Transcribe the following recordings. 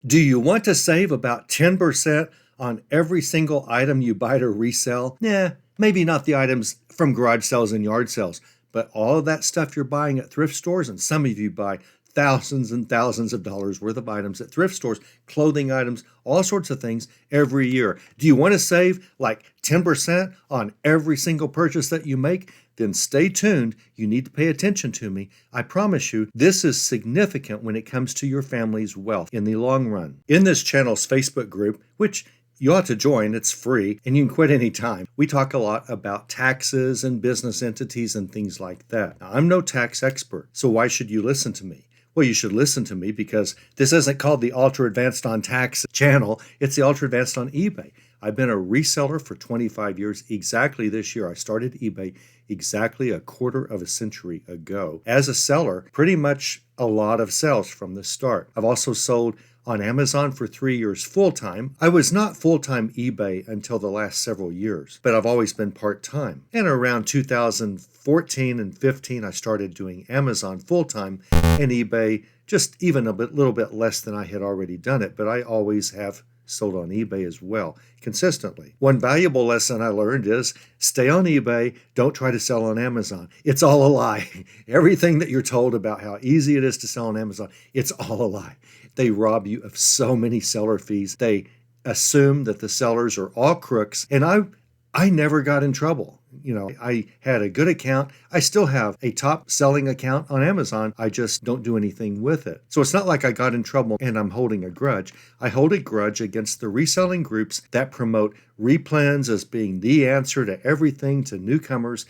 Do you want to save about 10% on every single item you buy to resell? Nah, maybe not the items from garage sales and yard sales, but all of that stuff you're buying at thrift stores, and some of you buy thousands and thousands of dollars worth of items at thrift stores, clothing items, all sorts of things every year. Do you want to save like 10% on every single purchase that you make? Then stay tuned. You need to pay attention to me. I promise you, this is significant when it comes to your family's wealth in the long run. In this channel's Facebook group, which you ought to join, it's free, and you can quit anytime. We talk a lot about taxes and business entities and things like that. Now, I'm no tax expert, so why should you listen to me? Well, you should listen to me because this isn't called the Ultra Advanced on Tax channel. It's the Ultra Advanced on eBay. I've been a reseller for 25 years. Exactly this year, I started eBay exactly a quarter of a century ago. As a seller, pretty much a lot of sales from the start. I've also sold on Amazon for 3 years full-time. I was not full-time eBay until the last several years, but I've always been part-time. And around 2014 and 15, I started doing Amazon full-time and eBay just even little bit less than I had already done it, but I always have sold on eBay as well, consistently. One valuable lesson I learned is stay on eBay, don't try to sell on Amazon. It's all a lie. Everything that you're told about how easy it is to sell on Amazon, it's all a lie. They rob you of so many seller fees. They assume that the sellers are all crooks, and I never got in trouble. I had a good account. I still have a top selling account on Amazon. I just don't do anything with it. So it's not like I got in trouble and I'm holding a grudge. I hold a grudge against the reselling groups that promote replens as being the answer to everything to newcomers.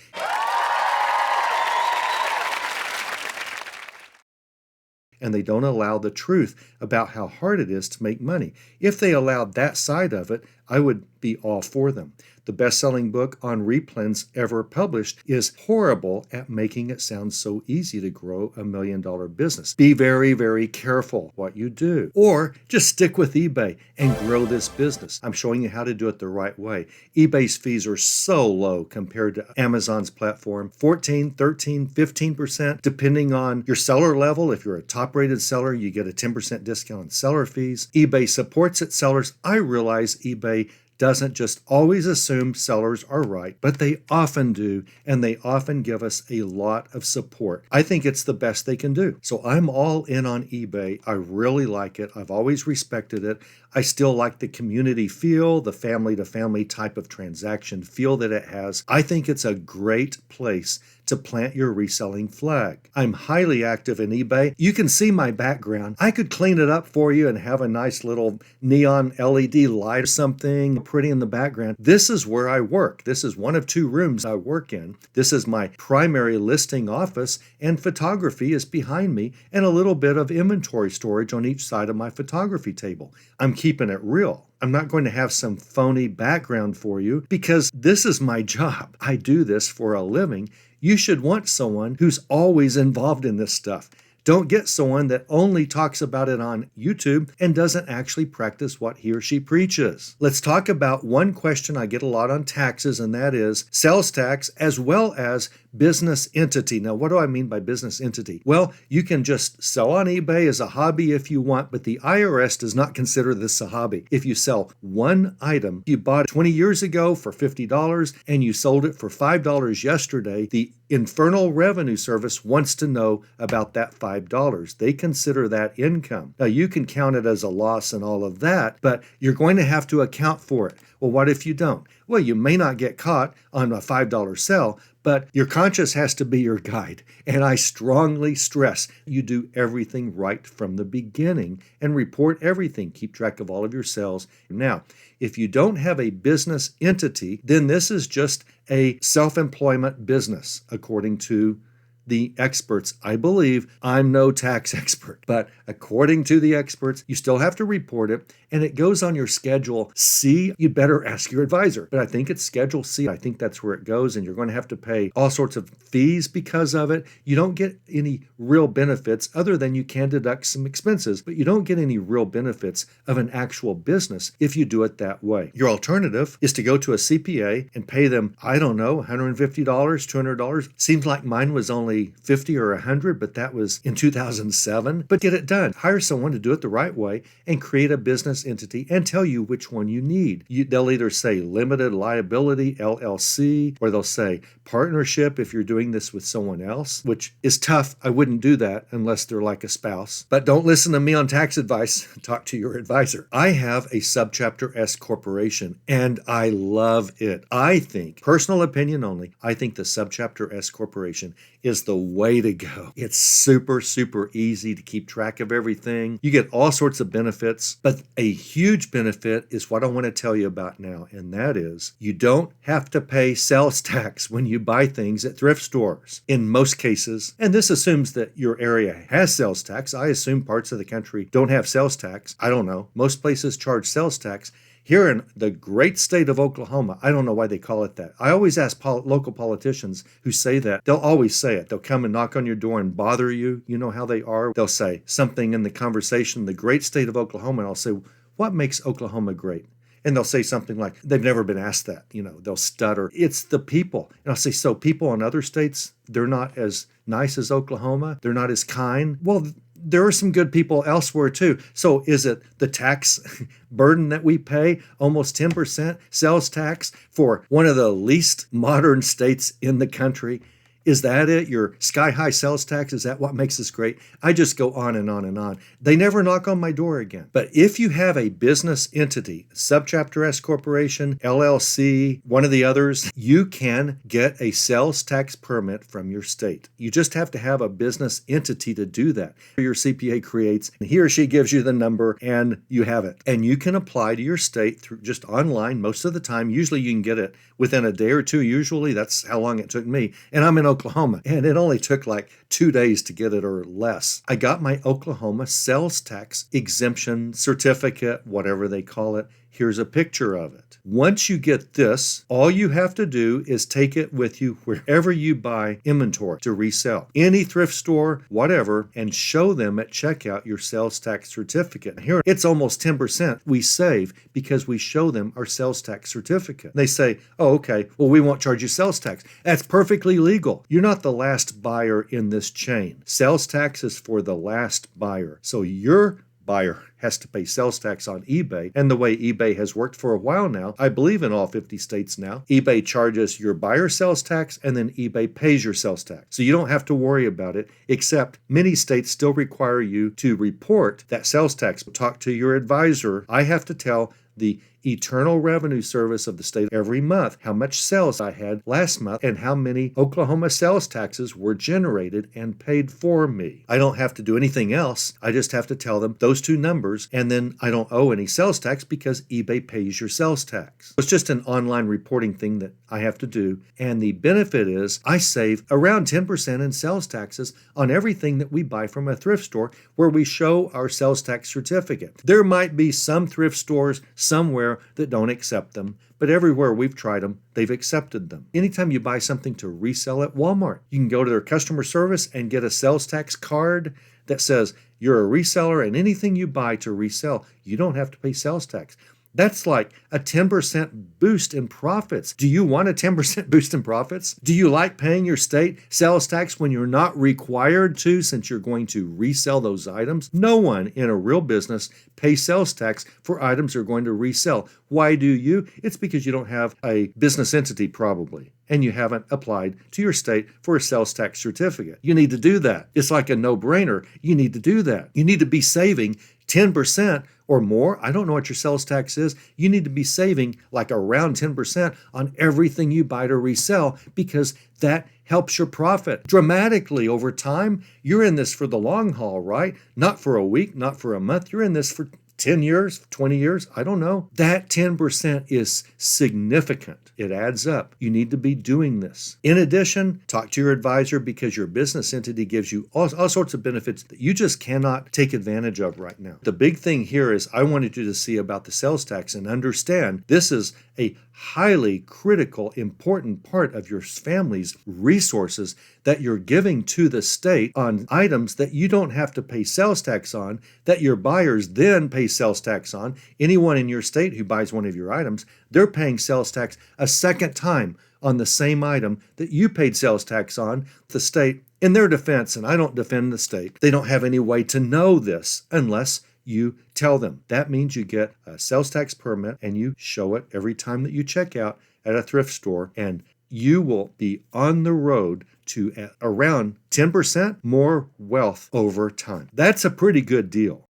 And they don't allow the truth about how hard it is to make money. If they allowed that side of it, I would be all for them. The best-selling book on replens ever published is horrible at making it sound so easy to grow $1 million business. Be very, very careful what you do. Or just stick with eBay and grow this business. I'm showing you how to do it the right way. eBay's fees are so low compared to Amazon's platform. 14, 13, 15%, depending on your seller level. If you're a top-rated seller, you get a 10% discount on seller fees. eBay supports its sellers. I realize eBay doesn't just always assume sellers are right, but they often do, and they often give us a lot of support. I think it's the best they can do. So I'm all in on eBay. I really like it. I've always respected it. I still like the community feel, the family-to-family type of transaction feel that it has. I think it's a great place to plant your reselling flag. I'm highly active in eBay. You can see my background. I could clean it up for you and have a nice little neon LED light or something pretty in the background. This is where I work. This is one of 2 rooms I work in. This is my primary listing office, and photography is behind me, and a little bit of inventory storage on each side of my photography table. I'm keeping it real. I'm not going to have some phony background for you because this is my job. I do this for a living. You should want someone who's always involved in this stuff. Don't get someone that only talks about it on YouTube and doesn't actually practice what he or she preaches. Let's talk about one question I get a lot on taxes, and that is sales tax as well as business entity. Now, what do I mean by business entity? Well, you can just sell on eBay as a hobby if you want, but the IRS does not consider this a hobby. If you sell one item, you bought it 20 years ago for $50 and you sold it for $5 yesterday, the Internal Revenue Service wants to know about that $5. They consider that income. Now, you can count it as a loss and all of that, but you're going to have to account for it. Well, what if you don't? Well, you may not get caught on a $5 sell, but your conscience has to be your guide. And I strongly stress you do everything right from the beginning and report everything. Keep track of all of your sales. Now, if you don't have a business entity, then this is just a self-employment business, according to the experts. I believe I'm no tax expert, but according to the experts, you still have to report it, and it goes on your Schedule C. You'd better ask your advisor, but I think it's Schedule C. I think that's where it goes, and you're going to have to pay all sorts of fees because of it. You don't get any real benefits other than you can deduct some expenses, but you don't get any real benefits of an actual business if you do it that way. Your alternative is to go to a CPA and pay them, I don't know, $150, $200. Seems like mine was only say 50 or 100, but that was in 2007. But get it done. Hire someone to do it the right way and create a business entity and tell you which one you need. They'll either say limited liability, LLC, or they'll say partnership if you're doing this with someone else, which is tough. I wouldn't do that unless they're like a spouse. But don't listen to me on tax advice. Talk to your advisor. I have a subchapter S corporation and I love it. I think, personal opinion only, I think the subchapter S corporation is the way to go. It's super, super easy to keep track of everything. You get all sorts of benefits, but a huge benefit is what I want to tell you about now, and that is you don't have to pay sales tax when you buy things at thrift stores. In most cases, and this assumes that your area has sales tax. I assume parts of the country don't have sales tax. I don't know. Most places charge sales tax. Here in the great state of Oklahoma, I don't know why they call it that. I always ask local politicians who say that. They'll always say it. They'll come and knock on your door and bother you. You know how they are. They'll say something in the conversation, the great state of Oklahoma, and I'll say, what makes Oklahoma great? And they'll say something like, they've never been asked that. They'll stutter. It's the people. And I'll say, so people in other states, they're not as nice as Oklahoma? They're not as kind? Well, there are some good people elsewhere too. So is it the tax burden that we pay, almost 10% sales tax for one of the least modern states in the country? Is that it? Your sky-high sales tax? Is that what makes us great? I just go on and on and on. They never knock on my door again. But if you have a business entity, subchapter S corporation, LLC, one of the others, you can get a sales tax permit from your state. You just have to have a business entity to do that. Your CPA creates, and he or she gives you the number, and you have it. And you can apply to your state through just online most of the time. Usually you can get it within a day or two. Usually that's how long it took me. And I'm in Oklahoma, and it only took like 2 days to get it or less. I got my Oklahoma sales tax exemption certificate, whatever they call it. Here's a picture of it. Once you get this, all you have to do is take it with you wherever you buy inventory to resell. Any thrift store, whatever, and show them at checkout your sales tax certificate. Here, it's almost 10% we save because we show them our sales tax certificate. They say, oh, okay, well, we won't charge you sales tax. That's perfectly legal. You're not the last buyer in this chain. Sales tax is for the last buyer. So your buyer has to pay sales tax on eBay. And the way eBay has worked for a while now, I believe in all 50 states now, eBay charges your buyer sales tax and then eBay pays your sales tax. So you don't have to worry about it, except many states still require you to report that sales tax. Talk to your advisor. I have to tell the Internal Revenue Service of the state every month how much sales I had last month and how many Oklahoma sales taxes were generated and paid for me. I don't have to do anything else. I just have to tell them those two numbers, and then I don't owe any sales tax because eBay pays your sales tax. It's just an online reporting thing that I have to do, and the benefit is I save around 10% in sales taxes on everything that we buy from a thrift store where we show our sales tax certificate. There might be some thrift stores somewhere that don't accept them, but everywhere we've tried them, they've accepted them. Anytime you buy something to resell at Walmart, you can go to their customer service and get a sales tax card that says you're a reseller, and anything you buy to resell, you don't have to pay sales tax. That's like a 10% boost in profits. Do you want a 10% boost in profits? Do you like paying your state sales tax when you're not required to, since you're going to resell those items? No one in a real business pays sales tax for items they're going to resell. Why do you? It's because you don't have a business entity probably, and you haven't applied to your state for a sales tax certificate. You need to do that. It's like a no-brainer. You need to do that. You need to be saving 10% or more. I don't know what your sales tax is. You need to be saving like around 10% on everything you buy to resell, because that helps your profit dramatically over time. You're in this for the long haul, right? Not for a week, not for a month. You're in this for 10 years, 20 years, I don't know. That 10% is significant. It adds up. You need to be doing this. In addition, talk to your advisor, because your business entity gives you all sorts of benefits that you just cannot take advantage of right now. The big thing here is I wanted you to see about the sales tax and understand this is a highly critical, important part of your family's resources that you're giving to the state on items that you don't have to pay sales tax on, that your buyers then pay sales tax on. Anyone in your state who buys one of your items, they're paying sales tax a second time on the same item that you paid sales tax on. The state, in their defense, and I don't defend the state, they don't have any way to know this unless you tell them. That means you get a sales tax permit and you show it every time that you check out at a thrift store, and you will be on the road to around 10% more wealth over time. That's a pretty good deal.